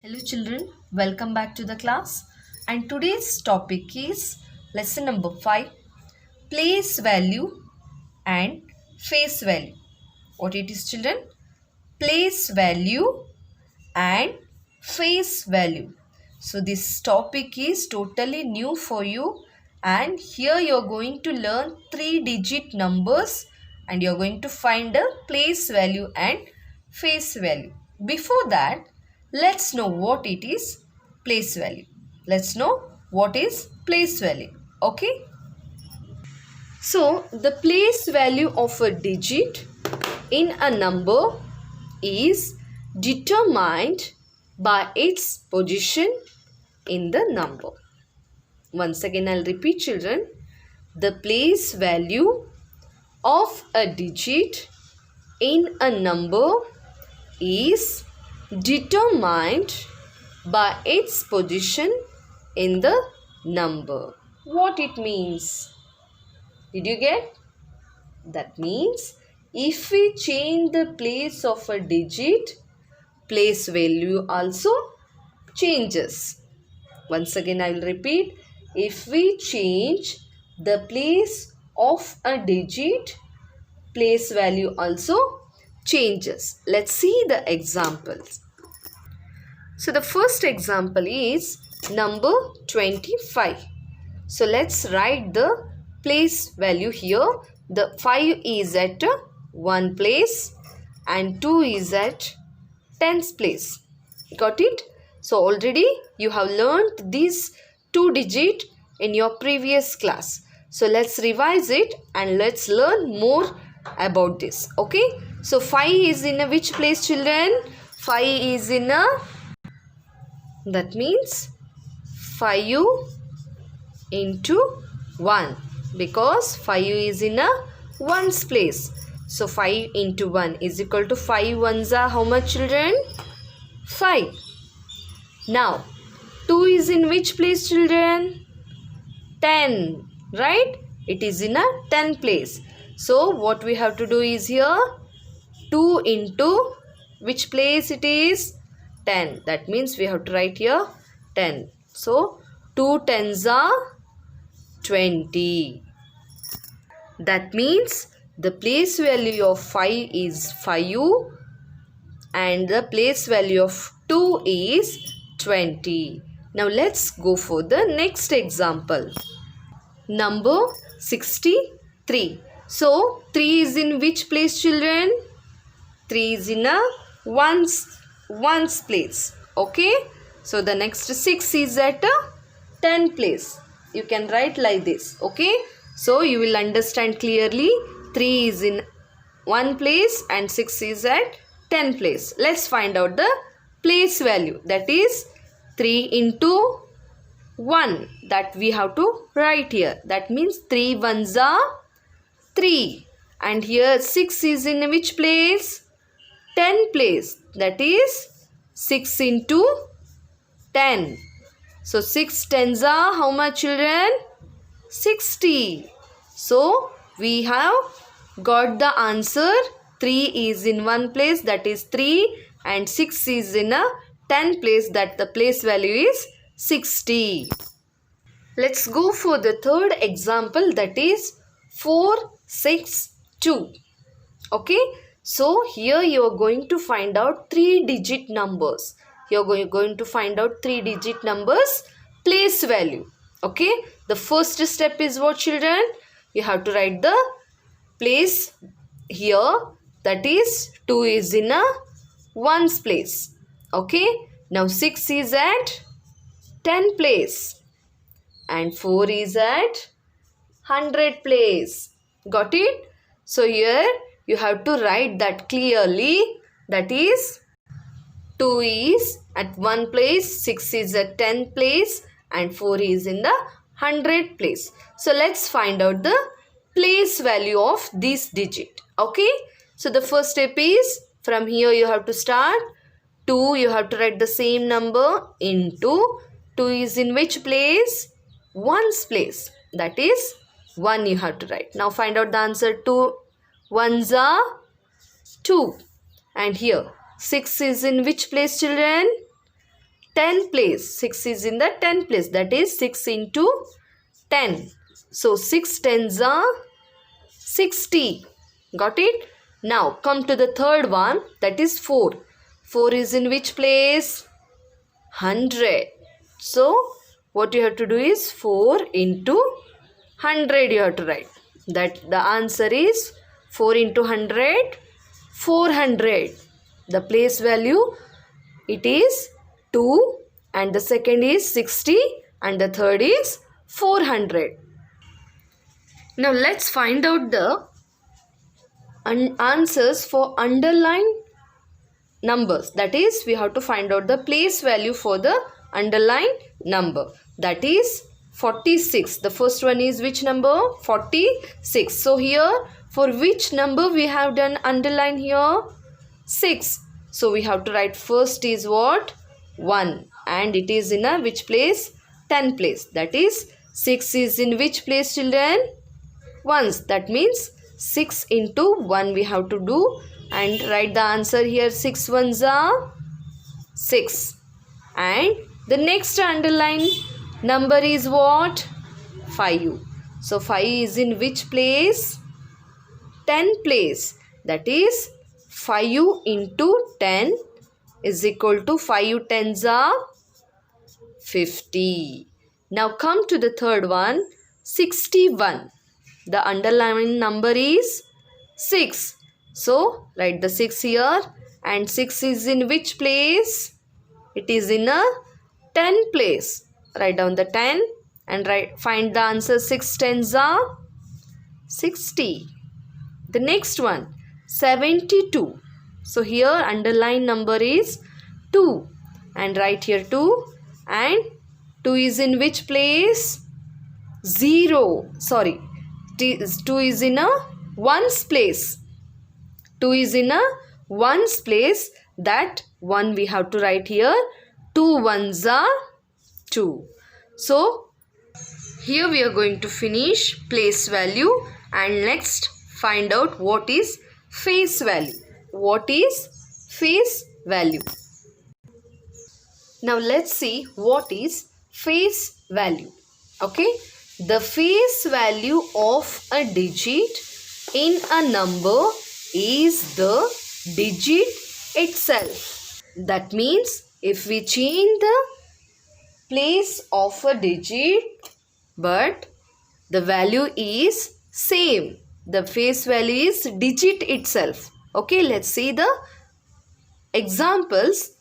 Hello children, welcome back to the class, and today's topic is lesson number 5, place value and face value. What it is children? Place value and face value. So this topic is totally new for you, and here you are going to learn 3-digit numbers and you are going to find a place value and face value. Before that, let's know what it is place value. Let's know what is place value. Okay. So the place value of a digit in a number is determined by its position in the number. Once again, I'll repeat children. The place value of a digit in a number is determined by its position in the number. What it means? Did you get? That means if we change the place of a digit, place value also changes. Once again, I will repeat. If we change the place of a digit, place value also changes. Let's see the examples. So the first example is number 25. So let's write the place value here. The 5 is at 1 place and 2 is at 10th place. Got it? So already you have learned these 2 digit in your previous class. So let's revise it and let's learn more about this. Okay? So 5 is in a which place children? 5 is in a, that means 5 into 1, because 5 is in a 1's place. So 5 into 1 is equal to 5 ones are how much children? 5. Now 2 is in which place children? 10, right? It is in a 10 place. So what we have to do is here 2 into which place it is? 10. That means we have to write here 10. So 2 tens are 20. That means the place value of 5 is 5 and the place value of 2 is 20. Now let's go for the next example. Number 63. So 3 is in which place children? 3 is in a ones place. Okay. So the next 6 is at a 10 place. You can write like this. Okay. So you will understand clearly 3 is in 1 place and 6 is at 10 place. Let's find out the place value. That is 3 into 1. That we have to write here. That means 3 ones are 3. And here 6 is in which place? 10 place. That is 6 into 10. So 6 tens are how much children? 60. So we have got the answer. 3 is in 1 place, that is 3, and 6 is in a 10 place, that the place value is 60. Let's go for the third example, that is 462. Okay. So here you are going to find out 3-digit numbers. You are going to find out 3-digit numbers place value. Okay. The first step is what children? You have to write the place here. That is 2 is in a 1's place. Okay. Now 6 is at 10 place and 4 is at 100 place. Got it? So here you have to write that clearly. That is 2 is at 1 place, 6 is at 10 place and 4 is in the 100 place. So let's find out the place value of this digit. Okay. So the first step is from here you have to start. 2 you have to write the same number into 2 is in which place? 1's place. That is 1 you have to write. Now find out the answer. 2 ones are 2. And here 6 is in which place children? 10 place. 6 is in the 10 place. That is 6 into 10. So 6 tens are 60. Got it? Now come to the third one, that is 4. 4 is in which place? 100. So what you have to do is 4 into 100 you have to write. That the answer is 4 into 100, 400. The place value, it is 2, and the second is 60, and the third is 400. Now let's find out the answers for underlined numbers. That is, we have to find out the place value for the underlined number. That is 46. The first one is which number? 46. So here, for which number we have done underline here? 6. So we have to write first is what? 1. And it is in a which place? 10 place. That is 6 is in which place, children? Ones. That means 6 into 1 we have to do, and write the answer here. 6 ones are 6. And the next underline number is what? 5. So 5 is in which place? 10 place. That is 5 into 10 is equal to 5 tens are 50. Now come to the third one, 61. The underlying number is 6. So write the 6 here, and 6 is in which place? It is in a 10 place. Write down the 10 and find the answer. 6 tens are 60. The next one, 72. So here underline number is 2, and write here 2, and 2 is in which place? 0. Sorry. 2 is in a ones place. 2 is in a ones place. That 1 we have to write here. 2 ones are 2. So here we are going to finish place value, and next find out what is face value. What is face value? Now let's see what is face value. Okay. The face value of a digit in a number is the digit itself. That means if we change the place of a digit but the value is same, the face value is digit itself. Okay, let's see the examples.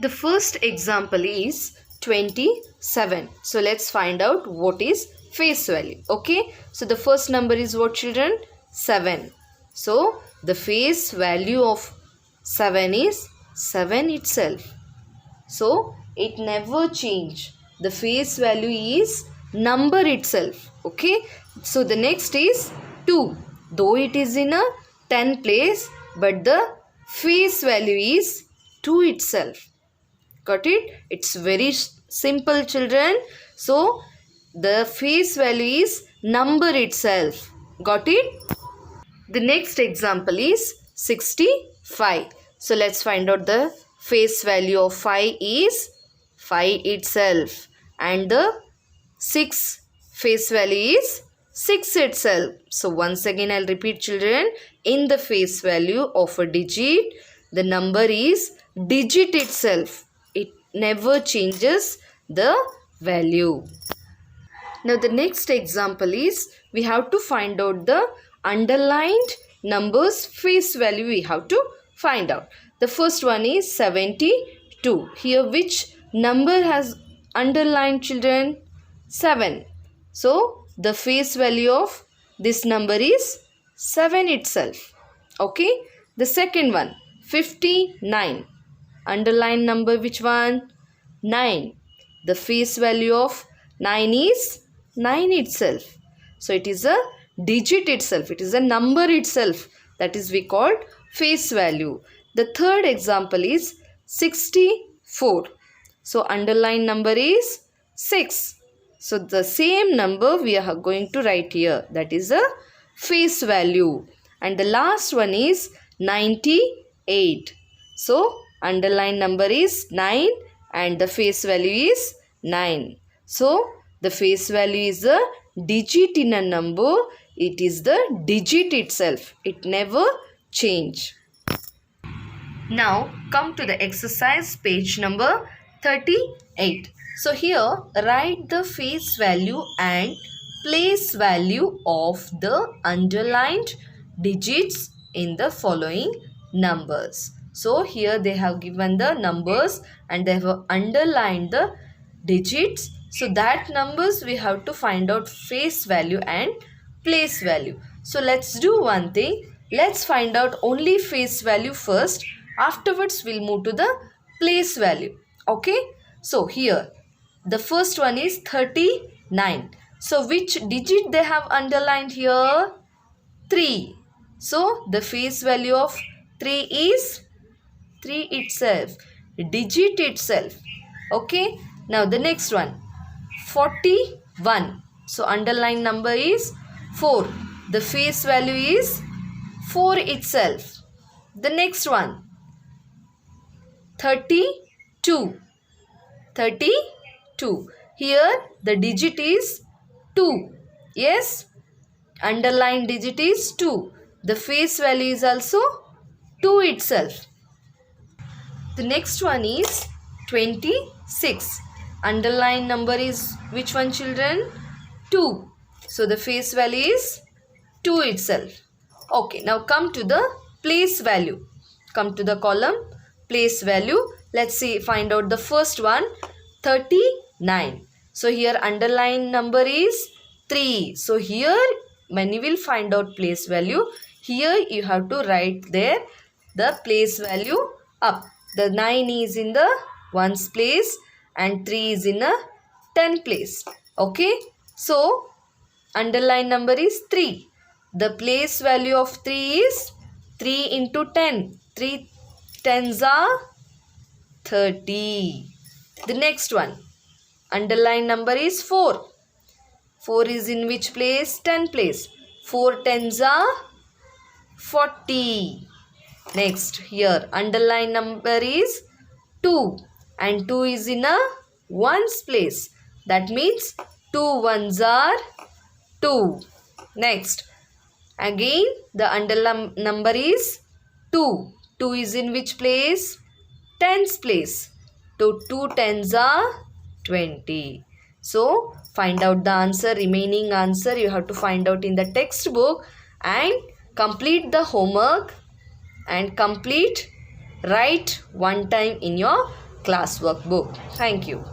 The first example is 27. So let's find out what is face value. Okay, so the first number is what, children? 7. So the face value of 7 is 7 itself. So it never change. The face value is number itself. Okay, so the next is 2. Though it is in a 10 place, but the face value is 2 itself. Got it? It's very simple, children. So the face value is number itself. Got it? The next example is 65. So let's find out the face value of 5 is 5 itself, and the 6 face value is 6 itself. So once again I'll repeat, children, in the face value of a digit, the number is digit itself. It never changes the value. Now the next example is we have to find out the underlined numbers face value we have to find out. The first one is 72. Here which number has underlined, children? 7. So the face value of this number is 7 itself. Okay. The second one, 59. Underline number which one? 9. The face value of 9 is 9 itself. So it is a digit itself. It is a number itself. That is we called face value. The third example is 64. So underline number is 6. So the same number we are going to write here. That is a face value. And the last one is 98. So underline number is 9 and the face value is 9. So the face value is a digit in a number. It is the digit itself. It never change. Now come to the exercise page number 38. So here write the face value and place value of the underlined digits in the following numbers. So here they have given the numbers and they have underlined the digits. So that numbers we have to find out face value and place value. So let's do one thing. Let's find out only face value first. Afterwards we'll move to the place value. Okay. So here the first one is 39. So which digit they have underlined here? 3. So the face value of 3 is 3 itself. Digit itself. Okay. Now the next one. 41. So underlined number is 4. The face value is 4 itself. The next one. 32. 32. Here the digit is 2. Yes. Underlined digit is 2. The face value is also 2 itself. The next one is 26. Underlined number is which one, children? 2. So the face value is 2 itself. Okay, now come to the place value. Come to the column place value. Let's see, find out the first one, 39. So here underlined number is 3. So here when you will find out place value, here you have to write there the place value up. The 9 is in the ones place and 3 is in a 10 place. Okay. So underlined number is 3. The place value of 3 is 3 into 10. 3 tens are 30. The next one. Underlined number is 4. 4 is in which place? 10 place. 4 tens are 40. Next, here underlined number is 2 and 2 is in a ones place. That means 2 ones are 2. Next, again the underlined number is 2. 2 is in which place? Tens place. So 2 tens are 20. So find out the answer. Remaining answer you have to find out in the textbook and complete the homework and write one time in your classwork book. Thank you.